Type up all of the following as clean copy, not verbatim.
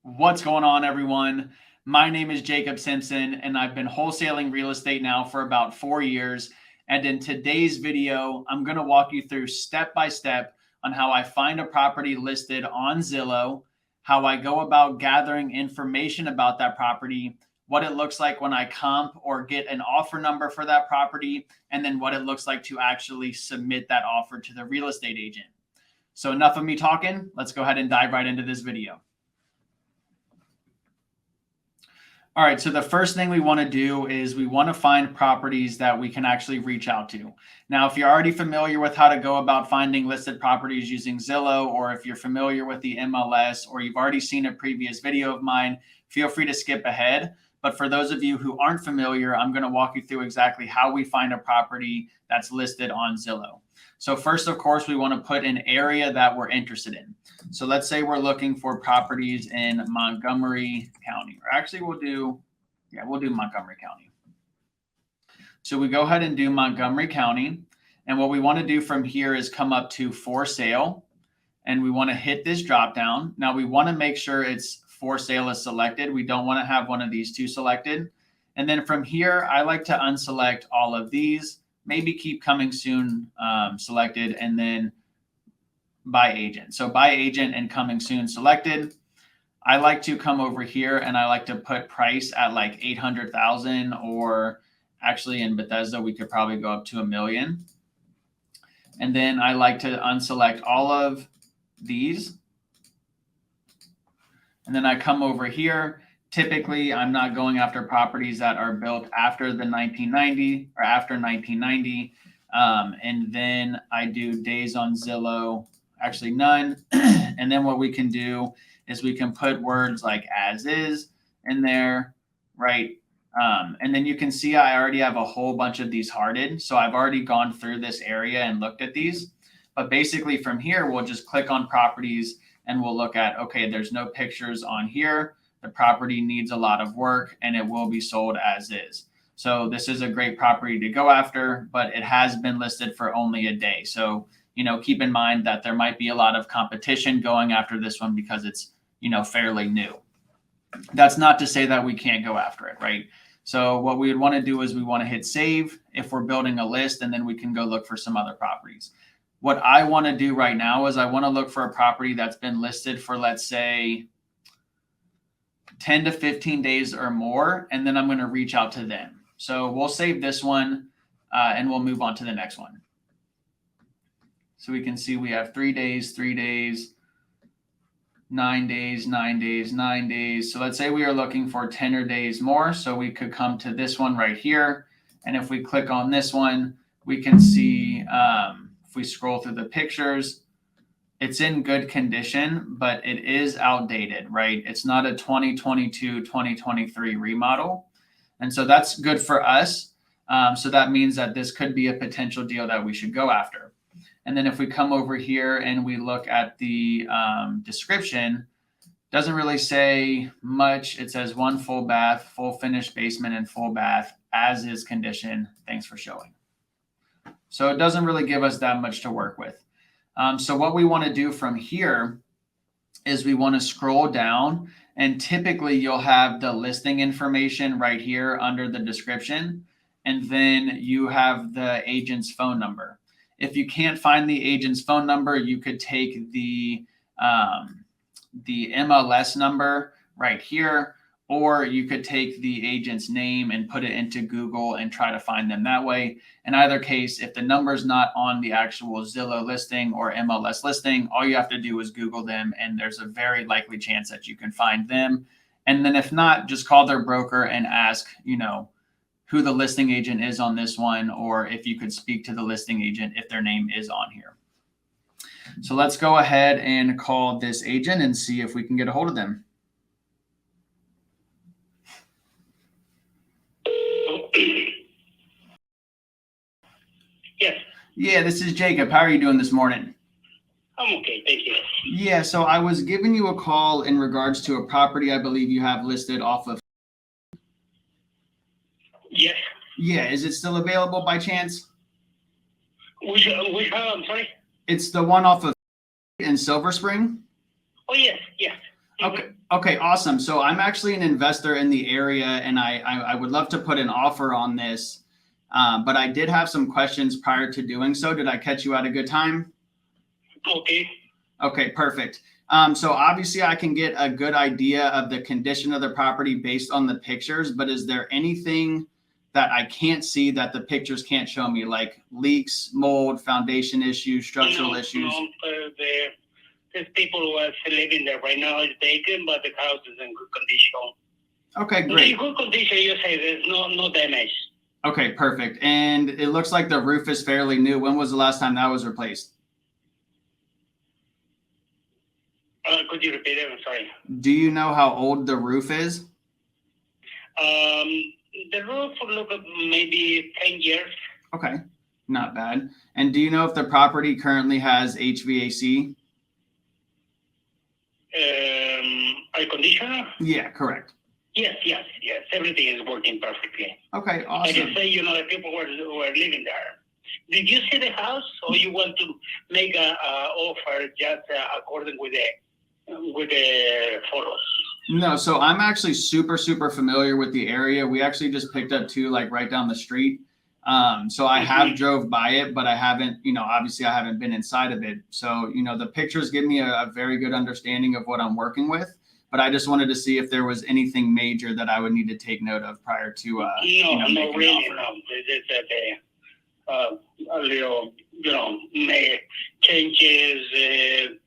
What's going on, everyone? My name is Jacob Simpson, and I've been wholesaling real estate now for about 4 years. And in today's video, I'm going to walk you through step by step on how I find a property listed on Zillow, how I go about gathering information about that property, what it looks like when I comp or get an offer number for that property, and then what it looks like to actually submit that offer to the real estate agent. So enough of me talking. Let's go ahead and dive right into this video. All right, so the first thing we want to do is we want to find properties that we can actually reach out to. Now, if you're already familiar with how to go about finding listed properties using Zillow, or if you're familiar with the MLS, or you've already seen a previous video of mine, feel free to skip ahead. But for those of you who aren't familiar, I'm going to walk you through exactly how we find a property that's listed on Zillow. So first, of course, we want to put an area that we're interested in. So let's say we're looking for properties in Montgomery County, or actually we'll do Montgomery County. So we go ahead and do Montgomery County. And what we want to do from here is come up to for sale, and we want to hit this drop down. Now we want to make sure it's for sale is selected. We don't want to have one of these two selected. And then from here, I like to unselect all of these, maybe keep coming soon selected, and then by agent. So by agent and coming soon selected. I like to come over here and I like to put price at like 800,000, or actually in Bethesda, we could probably go up to $1 million. And then I like to unselect all of these. And then I come over here. Typically, I'm not going after properties that are built after the 1990 or after 1990. And then I do days on Zillow, actually none. And then what we can do is we can put words like as is in there, right? And then you can see I already have a whole bunch of these hearted. So I've already gone through this area and looked at these. But basically from here, we'll just click on properties and we'll look at, okay, there's no pictures on here. The property needs a lot of work and it will be sold as is. So this is a great property to go after, but it has been listed for only a day. So, keep in mind that there might be a lot of competition going after this one because it's, fairly new. That's not to say that we can't go after it, right? So what we would want to do is we want to hit save if we're building a list, and then we can go look for some other properties. What I want to do right now is I want to look for a property that's been listed for, let's say, 10 to 15 days or more, and then I'm going to reach out to them. So we'll save this one and we'll move on to the next one. So we can see we have 3 days, 3 days, 9 days, 9 days, 9 days. So let's say we are looking for 10 or days more. So we could come to this one right here. And if we click on this one, we can see if we scroll through the pictures, it's in good condition, but it is outdated, right? It's not a 2022, 2023 remodel. And so that's good for us. So that means that this could be a potential deal that we should go after. And then if we come over here and we look at the description, doesn't really say much. It says 1 full bath, full finished basement, and full bath as is condition. Thanks for showing. So it doesn't really give us that much to work with. So what we want to do from here is we want to scroll down, and typically you'll have the listing information right here under the description. And then you have the agent's phone number. If you can't find the agent's phone number, you could take the MLS number right here, or you could take the agent's name and put it into Google and try to find them that way. In either case, if the number is not on the actual Zillow listing or MLS listing, all you have to do is Google them, and there's a very likely chance that you can find them. And then if not, just call their broker and ask, who the listing agent is on this one, or if you could speak to the listing agent if their name is on here. So let's go ahead and call this agent and see if we can get a hold of them. Yes. Yeah, this is Jacob. How are you doing this morning? I'm okay, thank you. Yeah, so I was giving you a call in regards to a property I believe you have listed off of. Yes. Yeah, is it still available by chance? Which I'm sorry? It's the one off of in Silver Spring. Oh, yes, yes. Okay, awesome. So I'm actually an investor in the area, and I would love to put an offer on this, but I did have some questions prior to doing so. Did I catch you at a good time? Okay. Okay, perfect. So obviously I can get a good idea of the condition of the property based on the pictures, but is there anything that I can't see that the pictures can't show me, like leaks, mold, foundation issues, structural issues? No, there's people who are living there right now. It's vacant, but the house is in good condition. Okay, In great. good condition, you say there's no damage. Okay, perfect. And it looks like the roof is fairly new. When was the last time that was replaced? Could you repeat it? I'm sorry. Do you know how old the roof is? The roof look maybe 10 years. Okay, not bad. And do you know if the property currently has HVAC? Air conditioner? Yeah, correct. Yes. Everything is working perfectly. Okay, I awesome. can say, the people who are living there. Did you see the house, or you want to make a offer just according with the photos? No, so I'm actually super familiar with the area. We actually just picked up two, like right down the street. So I have drove by it, but I haven't, obviously I haven't been inside of it. So, the pictures give me a very good understanding of what I'm working with. But I just wanted to see if there was anything major that I would need to take note of prior to, No, really, an offer. no. It's a little, make changes.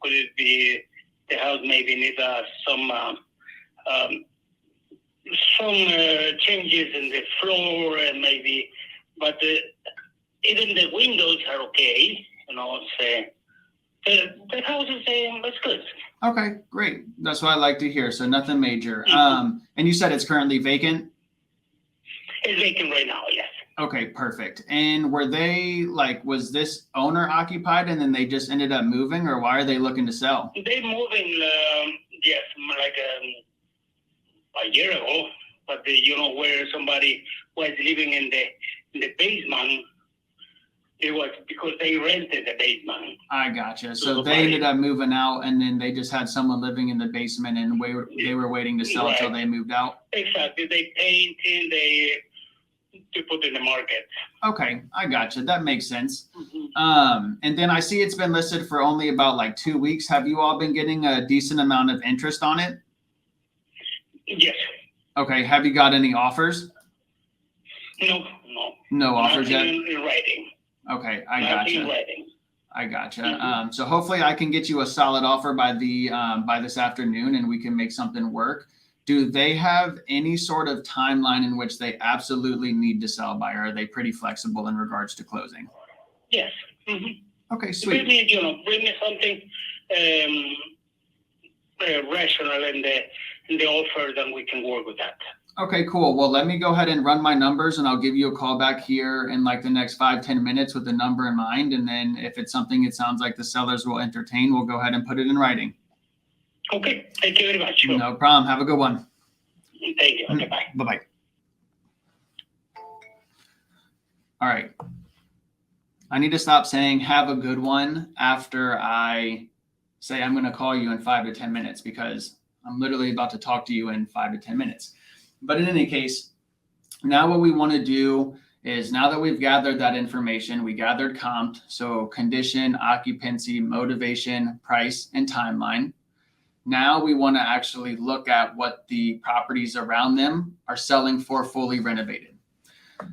Could it be the house maybe needs some changes in the floor, and maybe, but even the windows are okay. The house is good. Okay, great. That's what I like to hear. So nothing major. And you said it's currently vacant? It's vacant right now, yes. Okay, perfect. And was this owner occupied and then they just ended up moving, or why are they looking to sell? They moving, yes, like a year ago. But where somebody was living in the basement, it was because they rented the basement. I gotcha. So they ended up moving out, and then they just had someone living in the basement, and they were waiting to sell until they moved out. Exactly. They painted, they put in the market. Okay, I gotcha. That makes sense. And then I see it's been listed for only about like 2 weeks. Have you all been getting a decent amount of interest on it? Yes. Okay. Have you got any offers? No. No offers yet? Nothing in writing. Okay, I Nothing in gotcha. writing. I gotcha. So hopefully I can get you a solid offer by this afternoon, and we can make something work. Do they have any sort of timeline in which they absolutely need to sell by, or are they pretty flexible in regards to closing? Yes. Okay, sweet. Bring me something rational in the offer, then we can work with that. Okay, cool. Well, let me go ahead and run my numbers, and I'll give you a call back here in like the next 5-10 minutes with the number in mind. And then if it's something it sounds like the sellers will entertain, we'll go ahead and put it in writing. Okay. Thank you very much. Sure. No problem. Have a good one. Thank you. Okay, bye. Bye-bye. All right. I need to stop saying have a good one after I say I'm going to call you in 5 to 10 minutes, because I'm literally about to talk to you in 5 to 10 minutes. But in any case, now what we want to do is, now that we've gathered that information, we gathered comp, so condition, occupancy, motivation, price, and timeline. Now we want to actually look at what the properties around them are selling for fully renovated.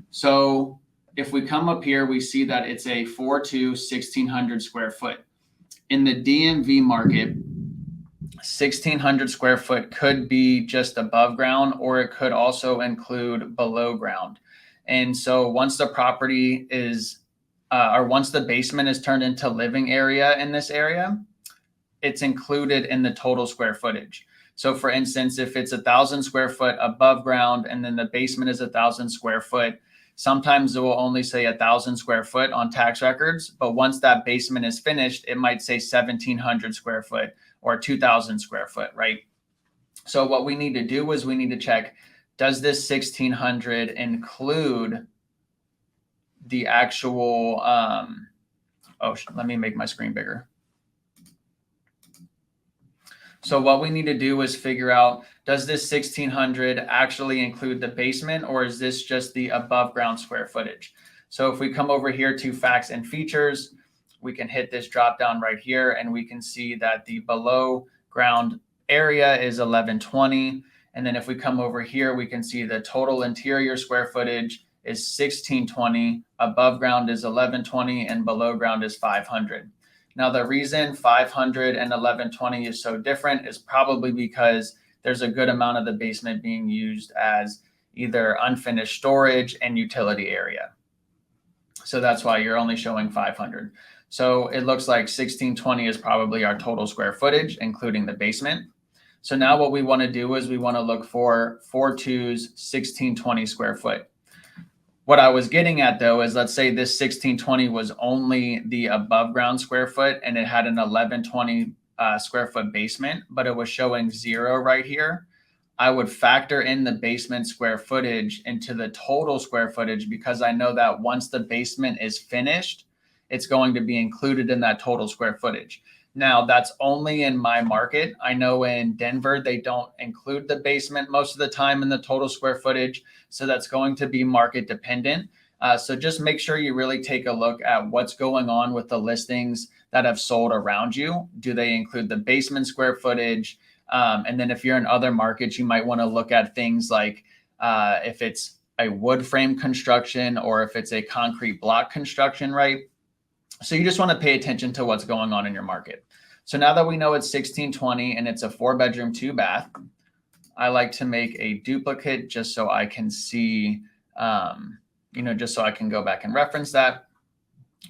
So if we come up here, we see that it's a 4.2, 1,600 square foot. In the DMV market, 1,600 square foot could be just above ground, or it could also include below ground. And so once the property is, or once the basement is turned into living area in this area, it's included in the total square footage. So for instance, if it's 1,000 square foot above ground and then the basement is 1,000 square foot, sometimes it will only say 1,000 square foot on tax records. But once that basement is finished, it might say 1,700 square foot or 2,000 square foot, right? So what we need to do is we need to check, does this 1,600 include the actual, let me make my screen bigger. So what we need to do is figure out, does this 1600 actually include the basement, or is this just the above ground square footage? So if we come over here to facts and features, we can hit this drop down right here, and we can see that the below ground area is 1120. And then if we come over here, we can see the total interior square footage is 1620, above ground is 1120, and below ground is 500. Now, the reason 500 and 1120 is so different is probably because there's a good amount of the basement being used as either unfinished storage and utility area. So that's why you're only showing 500. So it looks like 1620 is probably our total square footage, including the basement. So now what we want to do is we want to look for 4.2's 1620 square foot. What I was getting at though is, let's say this 1620 was only the above ground square foot and it had an 1120 square foot basement, but it was showing 0 right here. I would factor in the basement square footage into the total square footage, because I know that once the basement is finished, it's going to be included in that total square footage. Now, that's only in my market. I know in Denver, they don't include the basement most of the time in the total square footage. So that's going to be market dependent. So just make sure you really take a look at what's going on with the listings that have sold around you. Do they include the basement square footage? And then if you're in other markets, you might want to look at things like if it's a wood frame construction or if it's a concrete block construction, right? So you just want to pay attention to what's going on in your market. So now that we know it's 1620 and it's a 4-bedroom, 2-bath, I like to make a duplicate just so I can see, just so I can go back and reference that.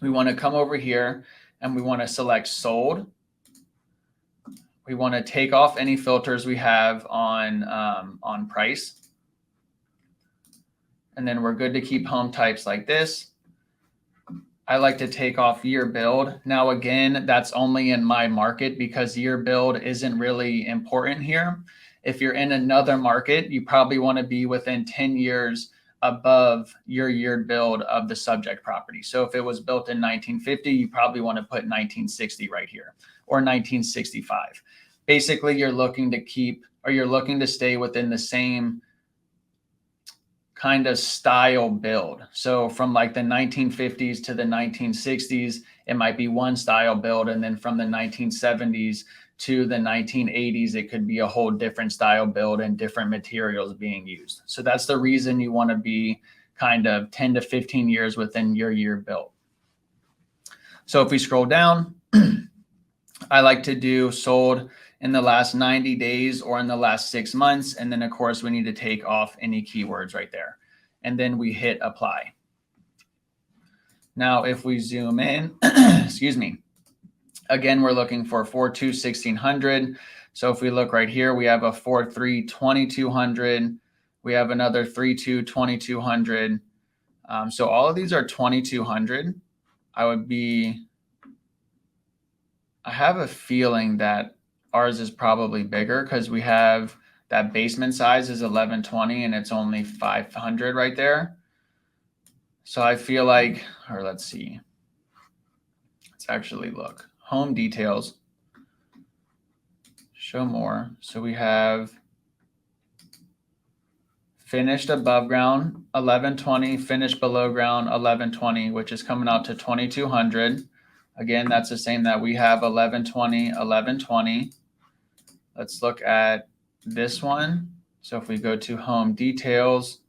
We want to come over here and we want to select sold. We want to take off any filters we have on price. And then we're good to keep home types like this. I like to take off year build. Now, again, that's only in my market because year build isn't really important here. If you're in another market, you probably want to be within 10 years above your year build of the subject property. So if it was built in 1950, you probably want to put 1960 right here, or 1965. Basically, you're looking to stay within the same kind of style build. So from like the 1950s to the 1960s, it might be one style build. And then from the 1970s to the 1980s, it could be a whole different style build and different materials being used. So that's the reason you want to be kind of 10 to 15 years within your year build. So if we scroll down, I like to do sold in the last 90 days or in the last 6 months. And then of course we need to take off any keywords right there. And then we hit apply. Now, if we zoom in, excuse me, again, we're looking for 4.2 1600. So if we look right here, we have a 4.3 2200. We have another 3.2 2200. So all of these are 2200. I have a feeling that ours is probably bigger because we have that basement size is 1120 and it's only 500 right there. So I feel like, or let's see, let's actually look. Home details, show more. So we have finished above ground 1120, finished below ground 1120, which is coming out to 2200. Again, that's the same that we have 1120, 1120. Let's look at this one. So if we go to home details,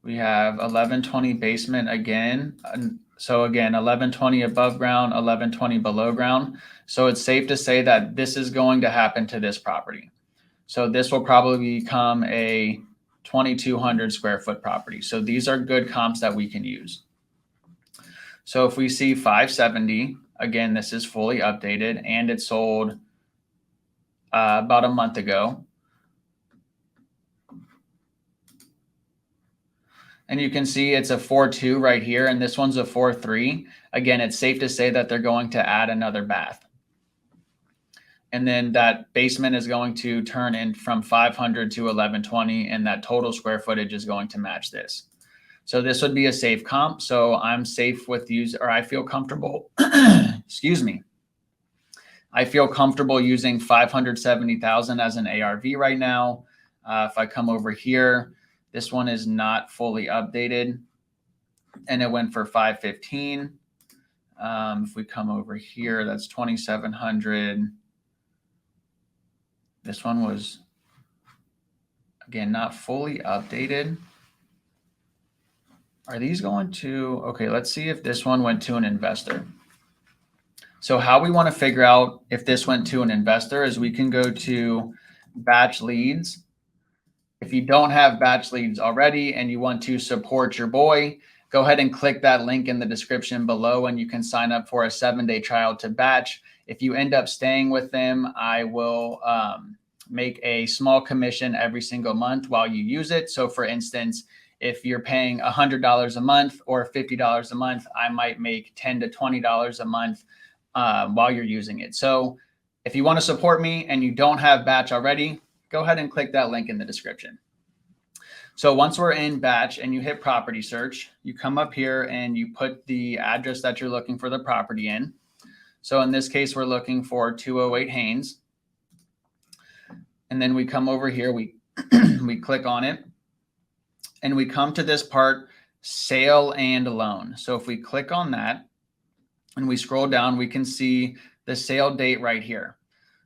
we have 1120 basement again. So again, 1120 above ground, 1120 below ground. So it's safe to say that this is going to happen to this property. So this will probably become a 2200 square foot property. So these are good comps that we can use. So if we see 570, again, this is fully updated and it sold about a month ago. And you can see it's a 4.2 right here, and this one's a 4.3. Again, it's safe to say that they're going to add another bath. And then that basement is going to turn in from 500 to 1120, and that total square footage is going to match this. So this would be a safe comp. So I'm safe with I feel comfortable, excuse me, I feel comfortable using 570,000 as an ARV right now. If I come over here, this one is not fully updated and it went for 515. If we come over here, that's 2,700. This one was, again, not fully updated. Are these going to, okay, let's see if this one went to an investor. So how we want to figure out if this went to an investor is we can go to batch leads. If you don't have batch leads already and you want to support your boy, go ahead and click that link in the description below and you can sign up for a 7-day trial to batch. If you end up staying with them, I will make a small commission every single month while you use it. So for instance, if you're paying $100 a month or $50 a month, I might make $10 to $20 a month while you're using it. So if you want to support me and you don't have batch already, go ahead and click that link in the description. So once we're in batch and you hit property search, you come up here and you put the address that you're looking for the property in. So in this case, we're looking for 208 Haynes. And then we come over here, we click on it and we come to this part, sale and loan. So if we click on that and we scroll down, we can see the sale date right here.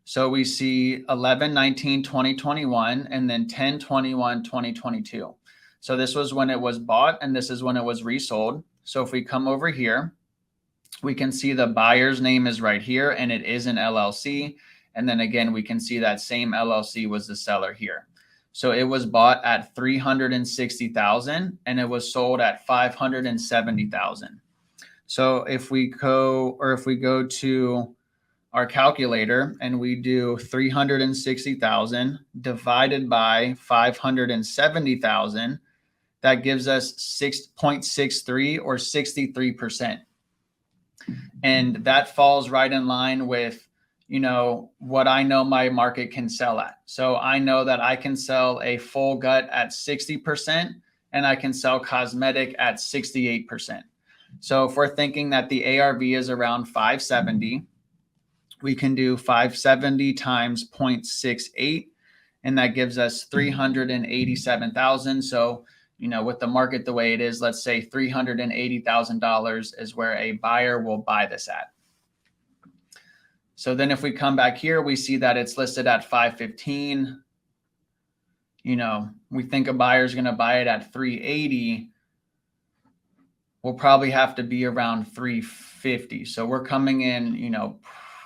So we see 11/19/2021 and then 10/21/2022. So this was when it was bought and this is when it was resold. So if we come over here, we can see the buyer's name is right here and it is an LLC. And then again, we can see that same LLC was the seller here. So it was bought at $360,000 and it was sold at $570,000. So if we go to our calculator and we do 360,000 divided by 570,000, that gives us 6.63 or 63%. And that falls right in line with, you know, what I know my market can sell at. So I know that I can sell a full gut at 60% and I can sell cosmetic at 68%. So if we're thinking that the ARV is around 570, we can do 570 times 0.68, and that gives us 387,000. So, you know, with the market the way it is, let's say $380,000 is where a buyer will buy this at. So then if we come back here, we see that it's listed at 515. You know, we think a buyer is going to buy it at 380. We'll probably have to be around 350. So we're coming in, you know,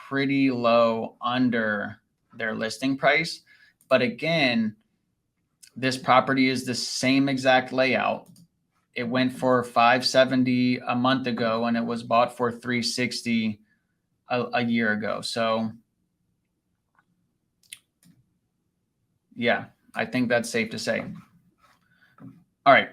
pretty low under their listing price. But again, this property is the same exact layout. It went for 570 a month ago and it was bought for 360 a year ago. So yeah, I think that's safe to say. All right.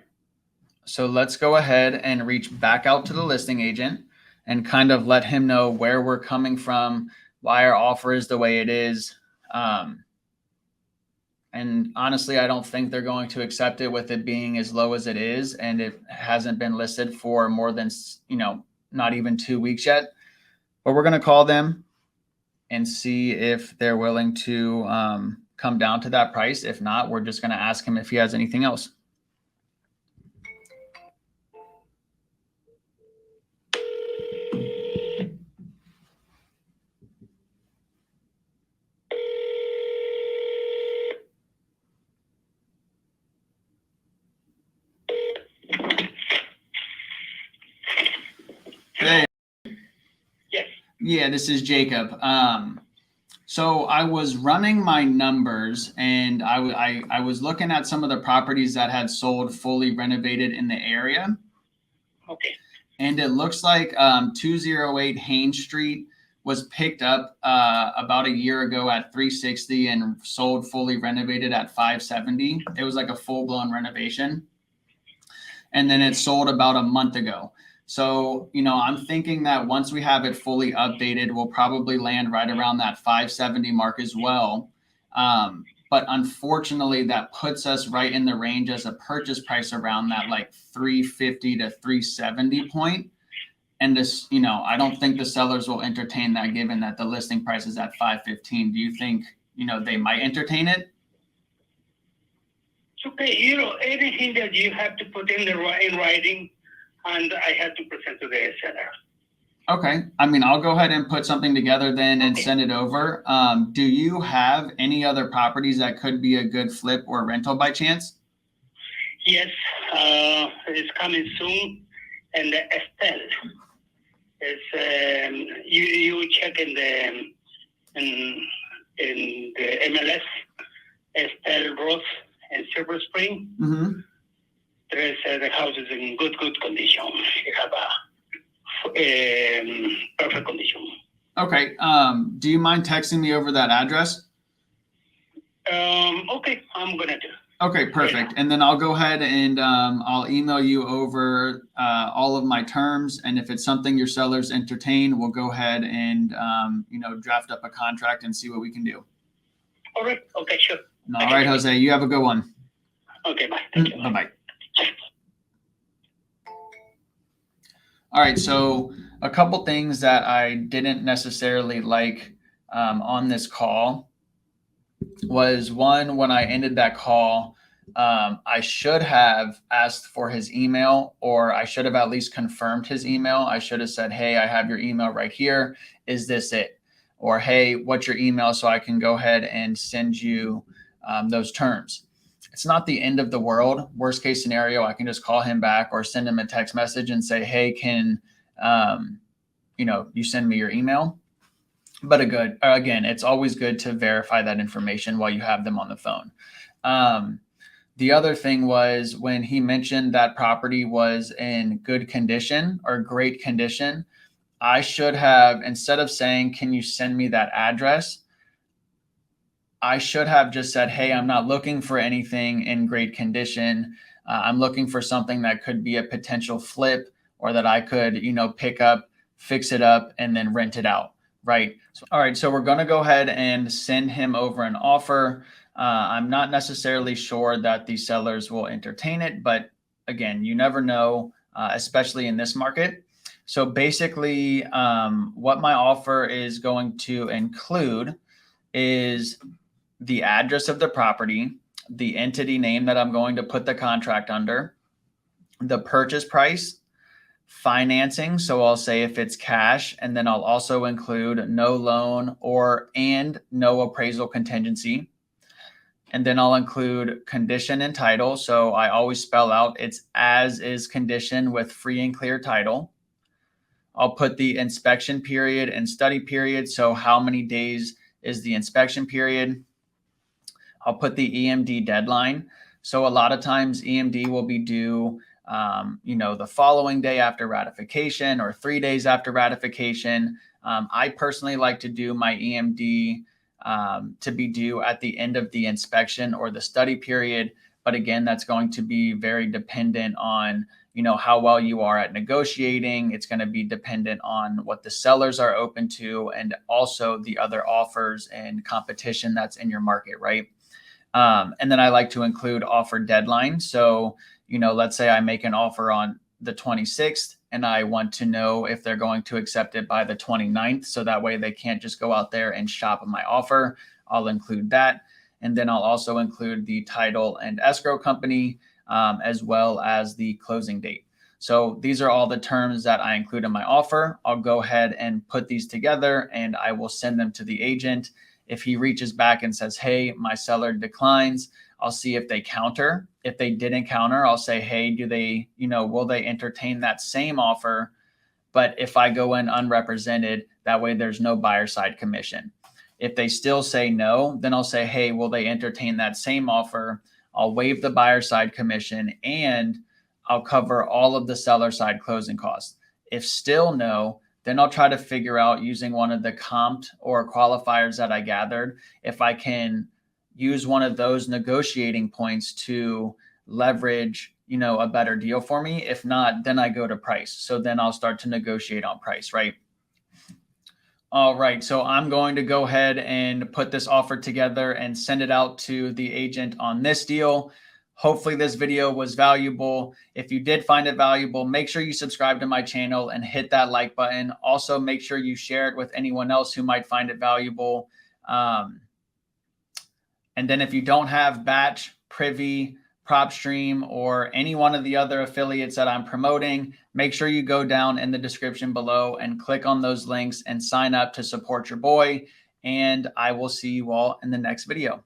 So let's go ahead and reach back out to the listing agent and kind of let him know where we're coming from, why our offer is the way it is. And honestly, I don't think they're going to accept it with it being as low as it is. And it hasn't been listed for more than, you know, not even 2 weeks yet. But we're going to call them and see if they're willing to come down to that price. If not, we're just going to ask him if he has anything else. Hey. Yes. Yeah, this is Jacob. So I was running my numbers and I was looking at some of the properties that had sold fully renovated in the area. Okay. And it looks like 208 Haynes Street was picked up about a year ago at 360 and sold fully renovated at 570. It was like a full-blown renovation. And then it sold about a month ago. So, you know, I'm thinking that once we have it fully updated, we'll probably land right around that 570 mark as well. But unfortunately, that puts us right in the range as a purchase price around that like 350 to 370 point. And this, I don't think the sellers will entertain that given that the listing price is at 515. Do you think, they might entertain it? It's okay. Anything that you have to put in writing, and I have to present to the seller. Okay. I'll go ahead and put something together then and send it over. Do you have any other properties that could be a good flip or rental by chance? Yes, it's coming soon, and Estelle. It's you check in the MLS, Estelle Ross in Silver Spring. Mm-hmm. There's the house is in good condition. You have a perfect condition. Okay. Do you mind texting me over that address? Okay, I'm gonna do. Okay, perfect. And then I'll go ahead and I'll email you over all of my terms. And if it's something your sellers entertain, we'll go ahead and draft up a contract and see what we can do. All right. Okay, sure. All right, Jose. You have a good one. Okay, bye. Thank you. Bye-bye. All right, so a couple things that I didn't necessarily like on this call was one, when I ended that call, I should have asked for his email, or I should have at least confirmed his email. I should have said, hey, I have your email right here. Is this it? Or, hey, what's your email so I can go ahead and send you those terms. It's not the end of the world. Worst case scenario, I can just call him back or send him a text message and say, hey, can you send me your email? But again, it's always good to verify that information while you have them on the phone. The other thing was when he mentioned that property was in good condition or great condition, I should have, instead of saying, can you send me that address? I should have just said, hey, I'm not looking for anything in great condition. I'm looking for something that could be a potential flip, or that I could, pick up, fix it up, and then rent it out. Right. All right. So we're going to go ahead and send him over an offer. I'm not necessarily sure that the sellers will entertain it, but again, you never know, especially in this market. So basically, what my offer is going to include is the address of the property, the entity name that I'm going to put the contract under, the purchase price, financing. So I'll say if it's cash, and then I'll also include no loan and no appraisal contingency. And then I'll include condition and title. So I always spell out it's as is condition with free and clear title. I'll put the inspection period and study period. So how many days is the inspection period? I'll put the EMD deadline. So a lot of times EMD will be due the following day after ratification or 3 days after ratification. I personally like to do my EMD to be due at the end of the inspection or the study period. But again, that's going to be very dependent on, how well you are at negotiating. It's going to be dependent on what the sellers are open to, and also the other offers and competition that's in your market, right? And then I like to include offer deadline. So, let's say I make an offer on the 26th and I want to know if they're going to accept it by the 29th. So that way they can't just go out there and shop my offer. I'll include that. And then I'll also include the title and escrow company, as well as the closing date. So these are all the terms that I include in my offer. I'll go ahead and put these together and I will send them to the agent. If he reaches back and says, hey, my seller declines, I'll see if they counter. If they didn't counter, I'll say, hey, will they entertain that same offer? But if I go in unrepresented, that way there's no buyer side commission. If they still say no, then I'll say, hey, will they entertain that same offer? I'll waive the buyer side commission and I'll cover all of the seller side closing costs. If still no, then I'll try to figure out, using one of the comped or qualifiers that I gathered, if I can use one of those negotiating points to leverage, a better deal for me. If not, then I go to price. So then I'll start to negotiate on price, right? All right. So I'm going to go ahead and put this offer together and send it out to the agent on this deal. Hopefully this video was valuable. If you did find it valuable, make sure you subscribe to my channel and hit that like button. Also, make sure you share it with anyone else who might find it valuable. And then if you don't have Batch, Privy, PropStream, or any one of the other affiliates that I'm promoting, make sure you go down in the description below and click on those links and sign up to support your boy. And I will see you all in the next video.